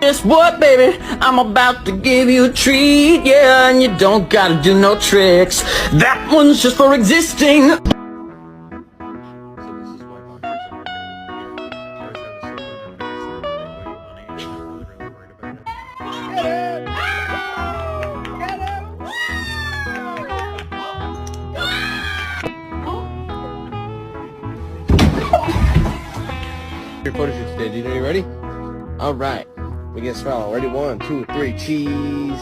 guess what, baby? I'm about to give you a treat, yeah, and you don't gotta do no tricks. That one's just for existing. Your photo shoot today. Do you know you're ready? All right. We get started. Ready? 1, 2, 3. Cheese.